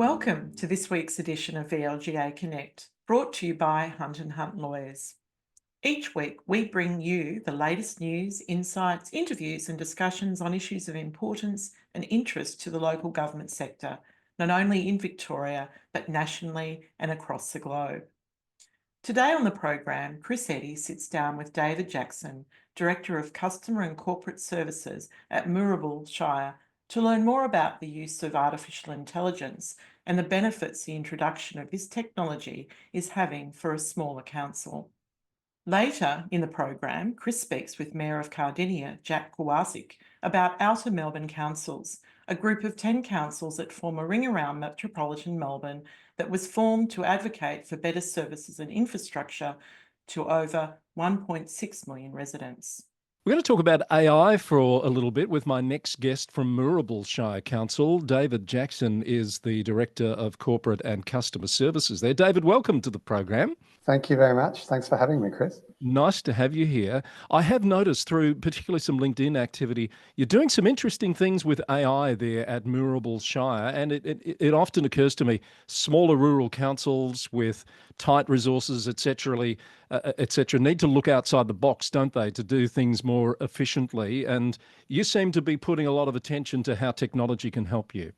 Welcome to this week's edition of VLGA Connect, brought to you by Hunt & Hunt Lawyers. Each week, we bring you the latest news, insights, interviews and discussions on issues of importance and interest to the local government sector, not only in Victoria, but nationally and across the globe. Today on the program, Chris Eddy sits down with David Jackson, Director of Customer and Corporate Services at Moorabool Shire, to learn more about the use of artificial intelligence and the benefits the introduction of this technology is having for a smaller council. Later in the program, Chris speaks with Mayor of Cardinia, Jack Kowarzik, about Outer Melbourne Councils, a group of 10 councils that form a ring around metropolitan Melbourne that was formed to advocate for better services and infrastructure to over 1.6 million residents. We're going to talk about AI for a little bit with my next guest from Moorabool Shire Council. David Jackson is the Director of Corporate and Customer Services there. David, welcome to the program. Thank you very much. Thanks for having me, Chris. Nice to have you here. I have noticed through particularly some LinkedIn activity, you're doing some interesting things with AI there at Moorabool Shire. And it often occurs to me, smaller rural councils with tight resources, et cetera, need to look outside the box, don't they, to do things more efficiently. And you seem to be putting a lot of attention to how technology can help you.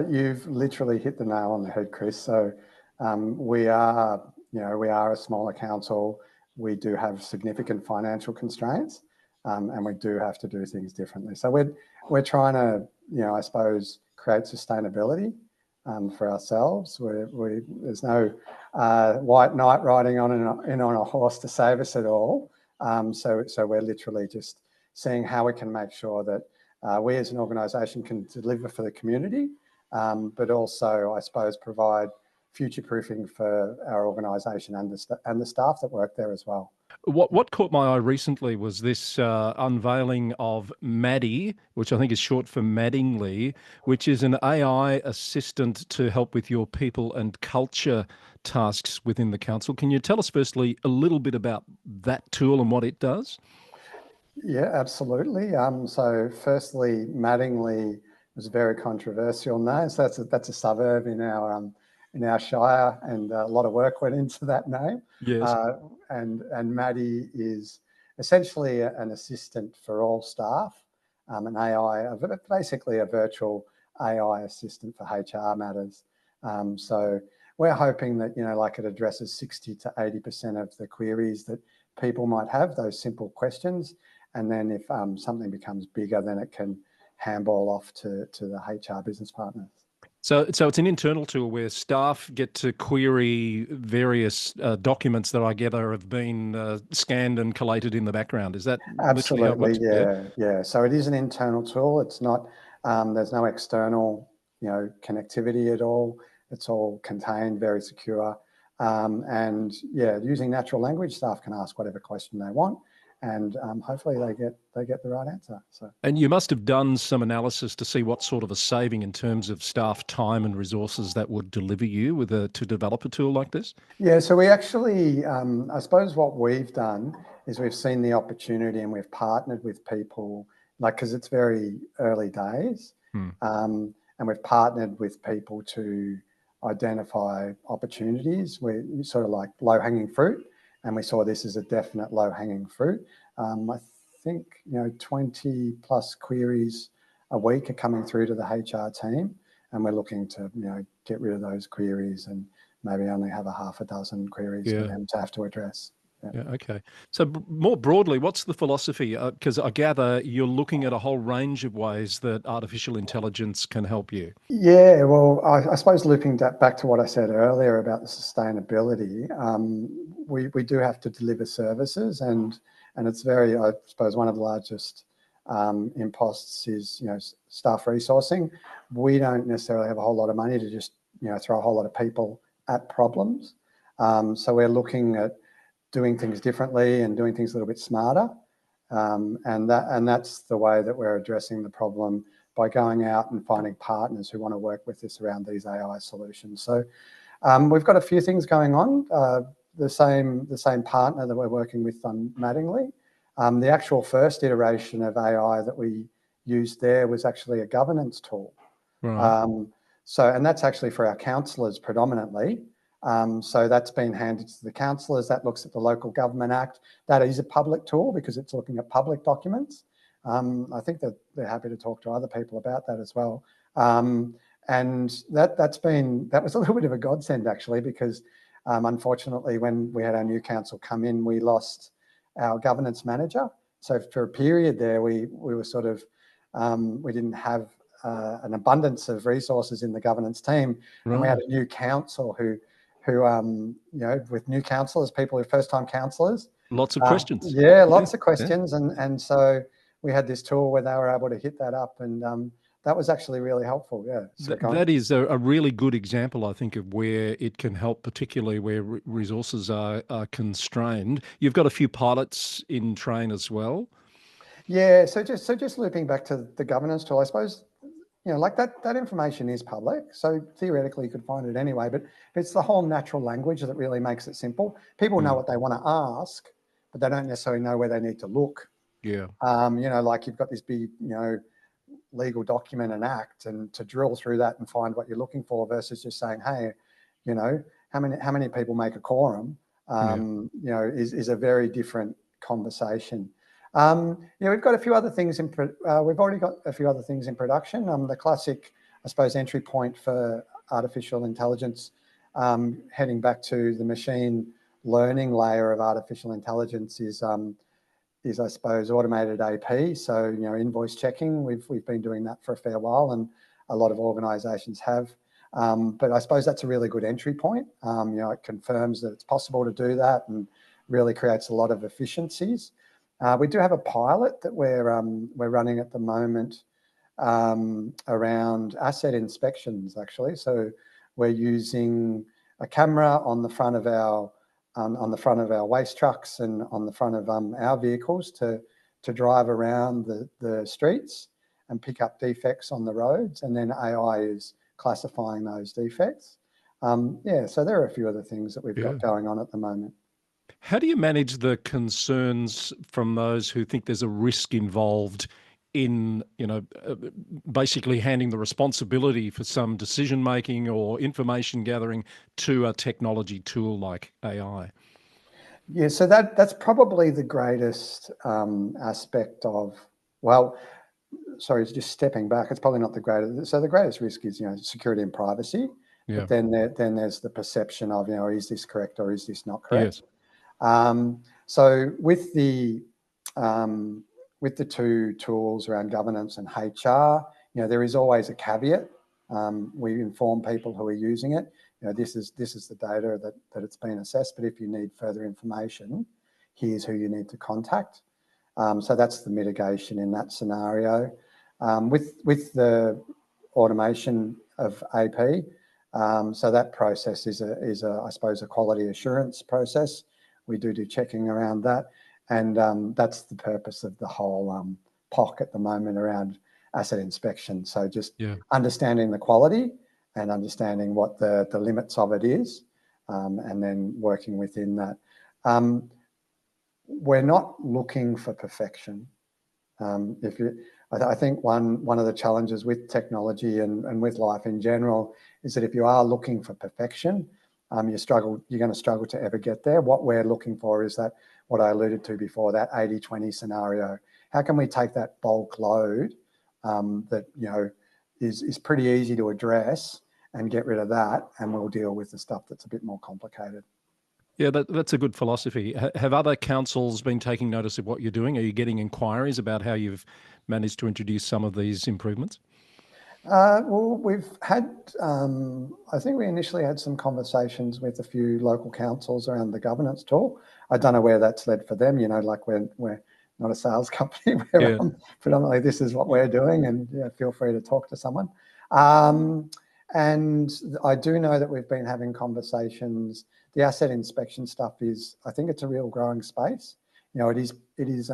You've literally hit the nail on the head, Chris. So we are a smaller council. We do have significant financial constraints, and we do have to do things differently. So we're trying to, I suppose, create sustainability for ourselves. There's no white knight riding on a horse to save us at all. So we're literally just seeing how we can make sure that we as an organisation can deliver for the community, but also, I suppose, provide future-proofing for our organisation and the staff that work there as well. What caught my eye recently was this unveiling of Maddie, which I think is short for Maddingly, which is an AI assistant to help with your people and culture tasks within the council. Can you tell us firstly a little bit about that tool and what it does? Yeah, absolutely. So firstly, Maddingly was a very controversial name. So that's a suburb in our shire, and a lot of work went into that name. Yes. And Maddie is essentially an assistant for all staff, an AI, basically a virtual AI assistant for HR matters. So we're hoping that, it addresses 60 to 80% of the queries that people might have, those simple questions. And then if something becomes bigger, then it can handball off to the HR business partners. So it's an internal tool where staff get to query various documents that I gather have been scanned and collated in the background. Is that absolutely? Yeah. So it is an internal tool. It's not. There's no external, connectivity at all. It's all contained, very secure. And yeah, using natural language, staff can ask whatever question they want, and hopefully they get the right answer. So. And you must have done some analysis to see what sort of a saving in terms of staff time and resources that would deliver you to develop a tool like this? Yeah, so we actually, I suppose what we've done is we've seen the opportunity and we've partnered with people, because it's very early days, and we've partnered with people to identify opportunities. We're sort of like low-hanging fruit. And we saw this as a definite low-hanging fruit. I think 20 plus queries a week are coming through to the HR team, and we're looking to get rid of those queries and maybe only have a half a dozen queries for them to have to address. Yeah, okay. So more broadly, what's the philosophy? Because I gather you're looking at a whole range of ways that artificial intelligence can help you. Yeah, well, I suppose looping back to what I said earlier about the sustainability, we do have to deliver services, and it's very, I suppose, one of the largest imposts is staff resourcing. We don't necessarily have a whole lot of money to just throw a whole lot of people at problems. So we're looking at doing things differently and doing things a little bit smarter, and that's the way that we're addressing the problem, by going out and finding partners who want to work with us around these AI solutions. So we've got a few things going on. The same partner that we're working with on Maddingly. The actual first iteration of AI that we used there was actually a governance tool. Right. So, and that's actually for our councillors predominantly. So that's been handed to the councillors. That looks at the Local Government Act. That is a public tool because it's looking at public documents. I think that they're happy to talk to other people about that as well. And that was a little bit of a godsend actually, because unfortunately when we had our new council come in, we lost our governance manager. So for a period there, we were sort of, we didn't have an abundance of resources in the governance team. Right. And we had a new council who you know, with new councillors, people who are first-time councillors. Lots of questions. Yeah, lots of questions. Yeah. And so we had this tool where they were able to hit that up, and that was actually really helpful. Yeah. That is a really good example, I think, of where it can help, particularly where resources are constrained. You've got a few pilots in train as well. Yeah. So just looping back to the governance tool, I suppose, you know, like that information is public. So theoretically you could find it anyway, but it's the whole natural language that really makes it simple. People know what they want to ask, but they don't necessarily know where they need to look. Yeah. You know, like you've got this big, you know, legal document and act, and to drill through that and find what you're looking for versus just saying, hey, you know, how many people make a quorum, you know, is a very different conversation. You know, we've got a few other things we've already got a few other things in production. The classic, I suppose, entry point for artificial intelligence, heading back to the machine learning layer of artificial intelligence is I suppose automated AP. So, you know, invoice checking, we've been doing that for a fair while, and a lot of organisations have. But I suppose that's a really good entry point. You know, it confirms that it's possible to do that and really creates a lot of efficiencies. We do have a pilot that we're running at the moment around asset inspections, actually. So we're using a camera on the front of our waste trucks and on the front of our vehicles to drive around the streets and pick up defects on the roads, and then AI is classifying those defects. Yeah, so there are a few other things that we've got going on at the moment. How do you manage the concerns from those who think there's a risk involved in, you know, basically handing the responsibility for some decision making or information gathering to a technology tool like AI? Yeah, so that's probably the greatest aspect of, well, sorry, just stepping back, it's probably not the greatest. So the greatest risk is, you know, security and privacy. Yeah. But then there's the perception of, you know, is this correct or is this not correct? Yes. So with the two tools around governance and HR, you know, there is always a caveat. We inform people who are using it. You know, this is the data that it's been assessed, but if you need further information, here's who you need to contact. So that's the mitigation in that scenario. With the automation of AP, so that process is I suppose a quality assurance process. We do checking around that, and that's the purpose of the whole POC at the moment around asset inspection. So just understanding the quality and understanding what the limits of it is, and then working within that. We're not looking for perfection. I think one of the challenges with technology and with life in general is that if you are looking for perfection, you're going to struggle to ever get there. What we're looking for is that, what I alluded to before, that 80-20 scenario. How can we take that bulk load that, you know, is pretty easy to address and get rid of that, and we'll deal with the stuff that's a bit more complicated. Yeah, that's a good philosophy. Have other councils been taking notice of what you're doing? Are you getting inquiries about how you've managed to introduce some of these improvements? Well, we've had, I think we initially had some conversations with a few local councils around the governance tool. I don't know where that's led for them, you know, like we're not a sales company. Predominantly this is what we're doing, and yeah, feel free to talk to someone. And I do know that we've been having conversations. The asset inspection stuff is, I think it's a real growing space. You know, it is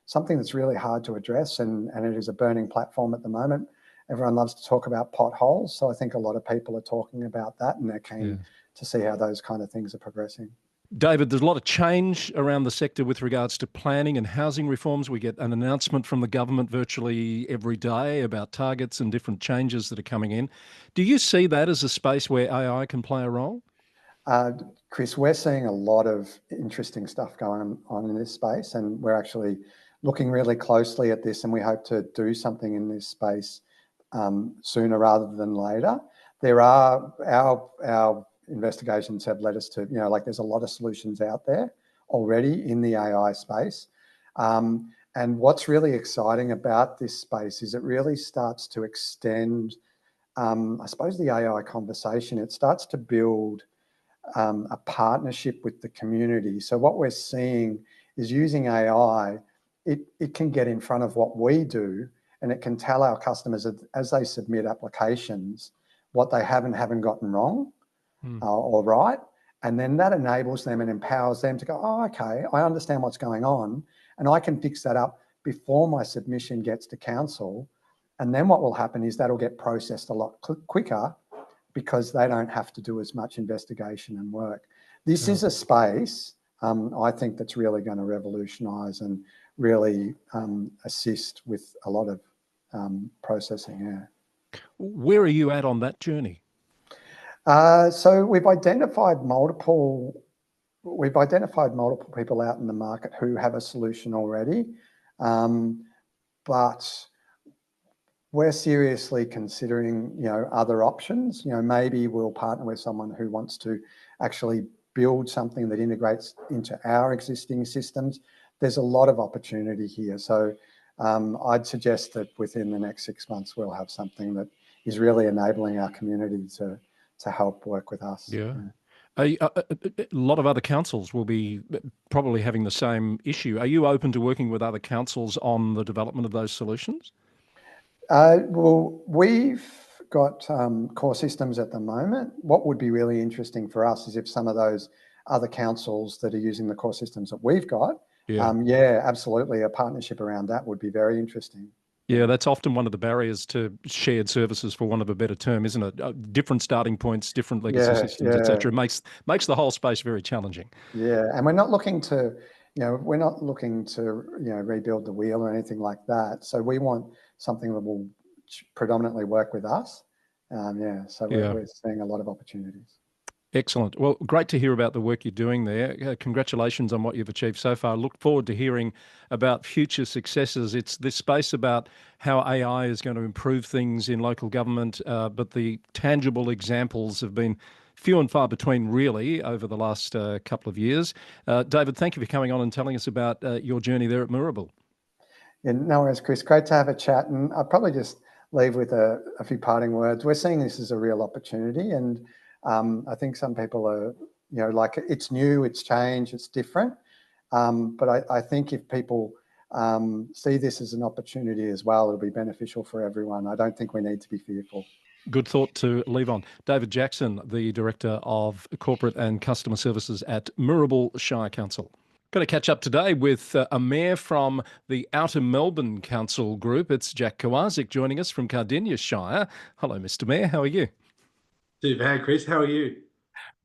something that's really hard to address, and it is a burning platform at the moment. Everyone loves to talk about potholes, so I think a lot of people are talking about that, and they're keen to see how those kind of things are progressing. David, there's a lot of change around the sector with regards to planning and housing reforms. We get an announcement from the government virtually every day about targets and different changes that are coming in. Do you see that as a space where AI can play a role? Chris, we're seeing a lot of interesting stuff going on in this space, and we're actually looking really closely at this, and we hope to do something in this space sooner rather than later. There are our investigations have led us to, like there's a lot of solutions out there already in the AI space. And what's really exciting about this space is it really starts to extend, I suppose, the AI conversation. It starts to build a partnership with the community. So what we're seeing is using AI, it can get in front of what we do, and it can tell our customers as they submit applications what they have and haven't gotten wrong or right. And then that enables them and empowers them to go, oh, okay, I understand what's going on, and I can fix that up before my submission gets to council. And then what will happen is that'll get processed a lot quicker, because they don't have to do as much investigation and work. This is a space, I think, that's really going to revolutionise and really assist with a lot of processing. Yeah. Where are you at on that journey? So we've identified multiple people out in the market who have a solution already, but we're seriously considering, other options. Maybe we'll partner with someone who wants to actually build something that integrates into our existing systems. There's a lot of opportunity here. So I'd suggest that within the next 6 months, we'll have something that is really enabling our community to help work with us. Yeah. A lot of other councils will be probably having the same issue. Are you open to working with other councils on the development of those solutions? Well, we've got core systems at the moment. What would be really interesting for us is if some of those other councils that are using the core systems that we've got, absolutely, a partnership around that would be very interesting. Yeah, that's often one of the barriers to shared services, for want of a better term, isn't it? Different starting points, different legacy systems, etc. Makes the whole space very challenging. Yeah, and we're not looking to, rebuild the wheel or anything like that. So we want something that will predominantly work with us. So we're seeing a lot of opportunities. Excellent. Well, great to hear about the work you're doing there. Congratulations on what you've achieved so far. Look forward to hearing about future successes. It's this space about how AI is going to improve things in local government, but the tangible examples have been few and far between, really, over the last couple of years. David, thank you for coming on and telling us about your journey there at Moorabool. Yeah, no worries, Chris. Great to have a chat. And I'll probably just leave with a few parting words. We're seeing this as a real opportunity, and I think some people are, like, it's new, it's changed, it's different. But I think if people see this as an opportunity as well, it'll be beneficial for everyone. I don't think we need to be fearful. Good thought to leave on. David Jackson, the Director of Corporate and Customer Services at Moorabool Shire Council. Going to catch up today with a mayor from the Outer Melbourne Council group. It's Jack Kowarzik joining us from Cardinia Shire. Hello, Mr. Mayor. How are you? Hey, Chris. How are you?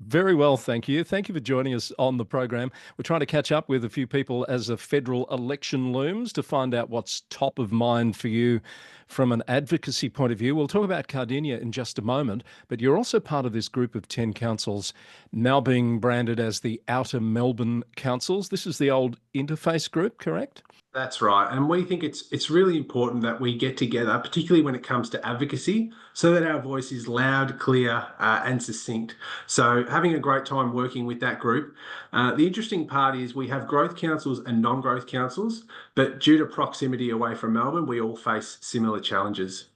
Very well, thank you. Thank you for joining us on the program. We're trying to catch up with a few people as a federal election looms to find out what's top of mind for you from an advocacy point of view. We'll talk about Cardinia in just a moment, but you're also part of this group of 10 councils now being branded as the Outer Melbourne Councils. This is the old interface group, correct? That's right. And we think it's really important that we get together, particularly when it comes to advocacy, so that our voice is loud, clear, and succinct. So having a great time working with that group. The interesting part is we have growth councils and non-growth councils, but due to proximity away from Melbourne, we all face similar challenges.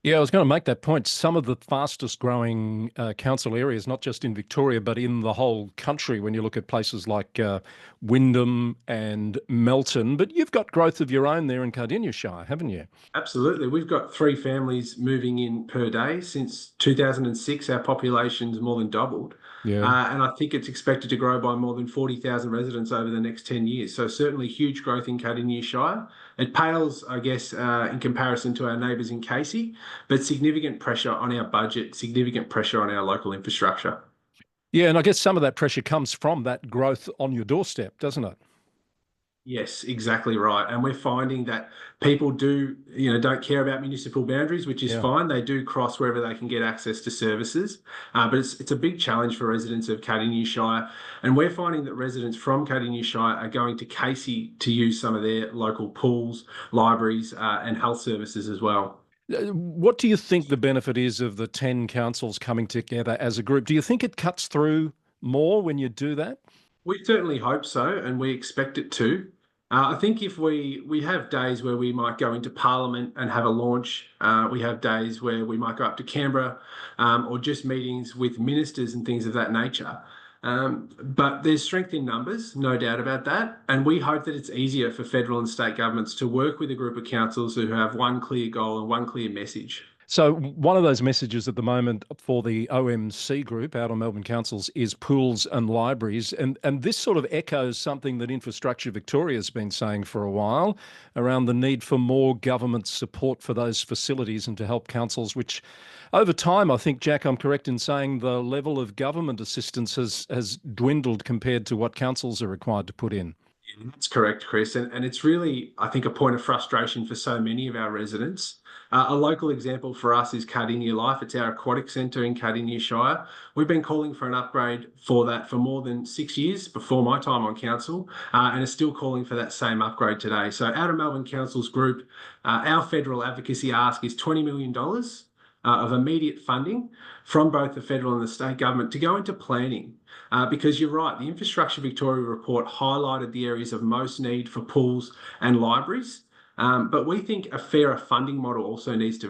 Yeah, I was going to make that point. Some of the fastest growing council areas, not just in Victoria, but in the whole country, when you look at places like Wyndham and Melton. But you've got growth of your own there in Cardinia Shire, haven't you? Absolutely. We've got 3 families moving in per day. Since 2006, our population's more than doubled. Yeah. And I think it's expected to grow by more than 40,000 residents over the next 10 years. So certainly huge growth in Cardinia Shire. It pales, I guess, in comparison to our neighbours in Casey, but significant pressure on our budget, significant pressure on our local infrastructure. Yeah, and I guess some of that pressure comes from that growth on your doorstep, doesn't it? Yes, exactly right. And we're finding that people don't care about municipal boundaries, which is Yeah. fine. They do cross wherever they can get access to services. But it's a big challenge for residents of Cardinia Shire. And we're finding that residents from Cardinia Shire are going to Casey to use some of their local pools, libraries, and health services as well. What do you think the benefit is of the 10 councils coming together as a group? Do you think it cuts through more when you do that? We certainly hope so, and we expect it to. I think if we have days where we might go into Parliament and have a launch, we have days where we might go up to Canberra, or just meetings with ministers and things of that nature. But there's strength in numbers, no doubt about that. And we hope that it's easier for federal and state governments to work with a group of councils who have one clear goal and one clear message. So one of those messages at the moment for the OMC group, Outer Melbourne Councils, is pools and libraries. And this sort of echoes something that Infrastructure Victoria has been saying for a while around the need for more government support for those facilities and to help councils, which over time, I think, Jack, I'm correct in saying the level of government assistance has dwindled compared to what councils are required to put in. That's correct, Chris. And it's really, I think, a point of frustration for so many of our residents. A local example for us is Cardinia Life. It's our aquatic centre in Cardinia Shire. We've been calling for an upgrade for that for more than 6 years before my time on council, and are still calling for that same upgrade today. So Outer Melbourne Councils Group, our federal advocacy ask is $20 million of immediate funding from both the federal and the state government to go into planning. Because you're right, the Infrastructure Victoria report highlighted the areas of most need for pools and libraries, but we think a fairer funding model also needs to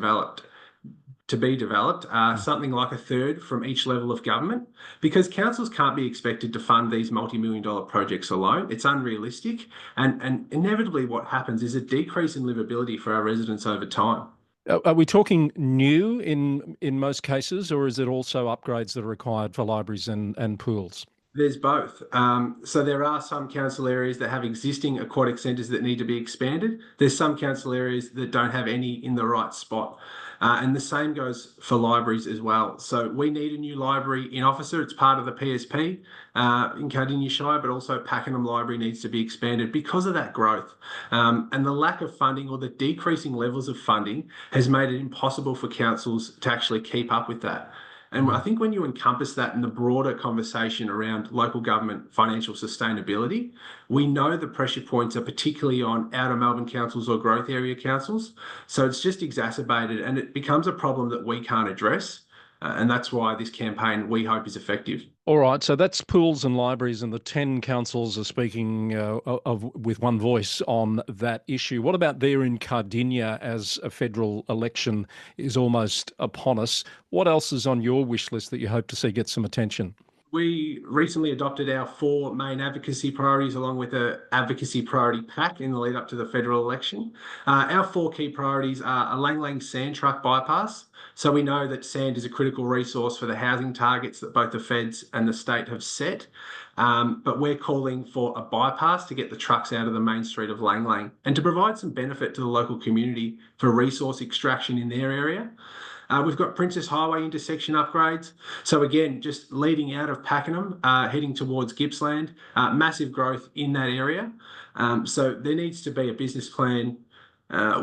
be developed, something like a third from each level of government, because councils can't be expected to fund these multi-million-dollar projects alone. It's unrealistic, and inevitably what happens is a decrease in livability for our residents over time. Are we talking new in most cases, or is it also upgrades that are required for libraries and pools? There's both. So there are some council areas that have existing aquatic centres that need to be expanded. There's some council areas that don't have any in the right spot. And the same goes for libraries as well. So we need a new library in Officer. It's part of the PSP in Cardinia Shire, but also Pakenham Library needs to be expanded because of that growth. And the lack of funding or the decreasing levels of funding has made it impossible for councils to actually keep up with that. And I think when you encompass that in the broader conversation around local government financial sustainability, we know the pressure points are particularly on outer Melbourne councils or growth area councils. So it's just exacerbated and it becomes a problem that we can't address. And that's why this campaign, we hope, is effective. All right, so that's pools and libraries, and the 10 councils are speaking with one voice on that issue. What about there in Cardinia as a federal election is almost upon us? What else is on your wish list that you hope to see get some attention? We recently adopted our 4 main advocacy priorities along with an advocacy priority pack in the lead up to the federal election. Our 4 key priorities are a Lang Lang sand truck bypass. So we know that sand is a critical resource for the housing targets that both the feds and the state have set. But we're calling for a bypass to get the trucks out of the main street of Lang Lang and to provide some benefit to the local community for resource extraction in their area. We've got Princess Highway intersection upgrades. So again, just leading out of Pakenham, heading towards Gippsland, massive growth in that area. So there needs to be a business plan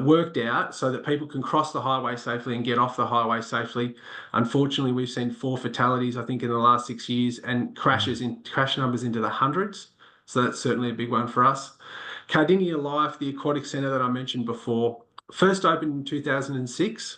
worked out so that people can cross the highway safely and get off the highway safely. Unfortunately, we've seen 4 fatalities, I think, in the last 6 years and crash numbers into the hundreds. So that's certainly a big one for us. Cardinia Life, the aquatic centre that I mentioned before, first opened in 2006.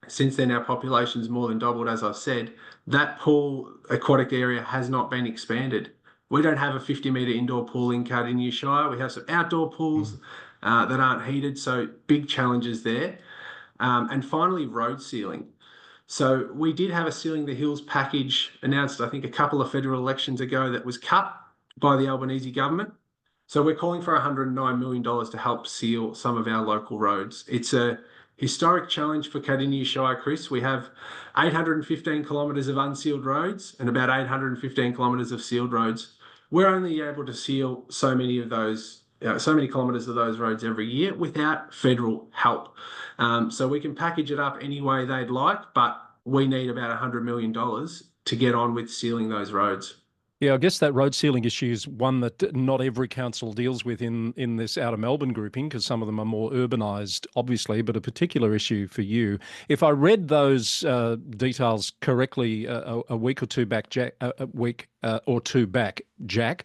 Since then, our population's more than doubled, as I've said. That pool aquatic area has not been expanded. We don't have a 50-metre indoor pool in Cardinia Shire. We have some outdoor pools that aren't heated, so big challenges there. And finally, road sealing. So we did have a Sealing the Hills package announced, I think, a couple of federal elections ago that was cut by the Albanese government. So we're calling for $109 million to help seal some of our local roads. It's a historic challenge for Cardinia Shire, Chris. We have 815 kilometres of unsealed roads and about 815 kilometres of sealed roads. We're only able to seal so many of those, so many kilometres of those roads every year without federal help. So we can package it up any way they'd like, but we need about $100 million to get on with sealing those roads. Yeah, I guess that road sealing issue is one that not every council deals with in this Outer Melbourne grouping, because some of them are more urbanised, obviously, but a particular issue for you. If I read those details correctly a week or two back, Jack, Jack,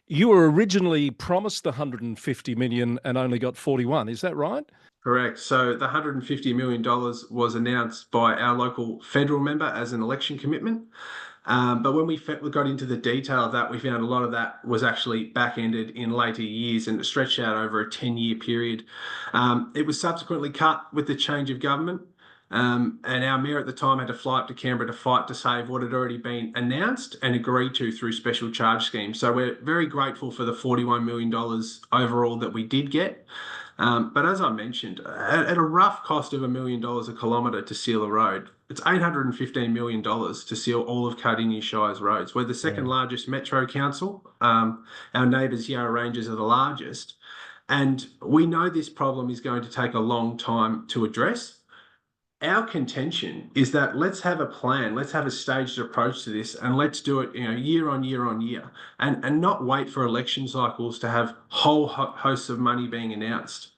you were originally promised the 150 million and only got 41. Is that right? Correct. So the $150 million was announced by our local federal member as an election commitment. But when we got into the detail of that, we found a lot of that was actually back-ended in later years and stretched out over a 10-year period. It was subsequently cut with the change of government. And our mayor at the time had to fly up to Canberra to fight to save what had already been announced and agreed to through special charge schemes. So we're very grateful for the $41 million overall that we did get. But as I mentioned, at a rough cost of $1 million a kilometre to seal a road, it's $815 million to seal all of Cardinia Shire's roads. We're the second largest metro council. Our neighbours Yarra Ranges are the largest. And we know this problem is going to take a long time to address. Our contention is that let's have a plan, let's have a staged approach to this, and let's do it, year on year on year, and not wait for election cycles to have whole hosts of money being announced.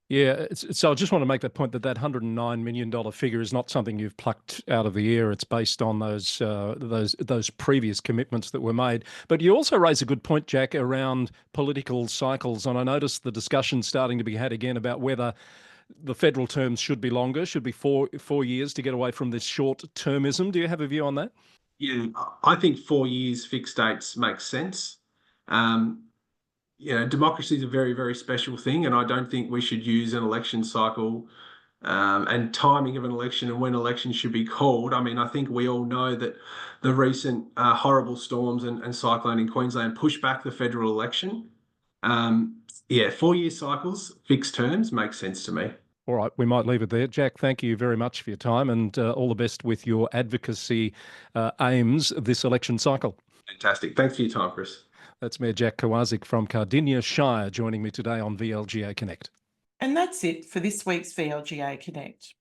Yeah, so I just want to make that point that $109 million figure is not something you've plucked out of the air. It's based on those previous commitments that were made. But you also raise a good point, Jack, around political cycles, and I noticed the discussion starting to be had again about whether the federal terms should be longer, should be four years to get away from this short-termism. Do you have a view on that? Yeah, I think 4 years fixed dates makes sense. Democracy is a very, very special thing, and I don't think we should use an election cycle and timing of an election and when elections should be called. I mean, I think we all know that the recent horrible storms and cyclone in Queensland pushed back the federal election. 4-year cycles, fixed terms, makes sense to me. All right, we might leave it there. Jack, thank you very much for your time, and all the best with your advocacy aims this election cycle. Fantastic. Thanks for your time, Chris. That's Mayor Jack Kowarzik from Cardinia Shire joining me today on VLGA Connect. And that's it for this week's VLGA Connect.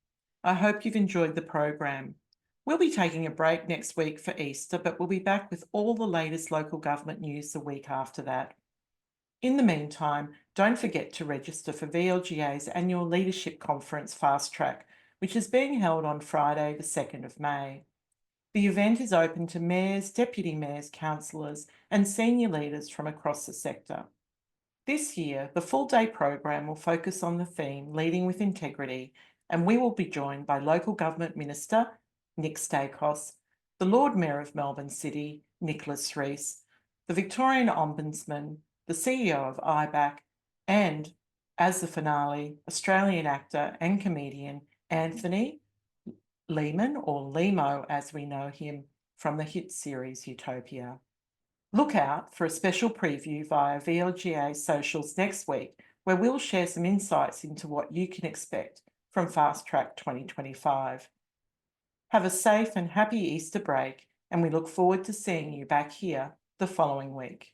I hope you've enjoyed the program. We'll be taking a break next week for Easter, but we'll be back with all the latest local government news the week after that. In the meantime, don't forget to register for VLGA's annual Leadership Conference Fast Track, which is being held on Friday, the 2nd of May. The event is open to mayors, deputy mayors, councillors, and senior leaders from across the sector. This year, the full-day program will focus on the theme Leading with Integrity, and we will be joined by Local Government Minister Nick Stakos, the Lord Mayor of Melbourne City, Nicholas Rees, the Victorian Ombudsman, the CEO of IBAC, and, as the finale, Australian actor and comedian Anthony Lehman, or Lemo as we know him, from the hit series Utopia. Look out for a special preview via VLGA socials next week, where we'll share some insights into what you can expect from Fast Track 2025. Have a safe and happy Easter break, and we look forward to seeing you back here the following week.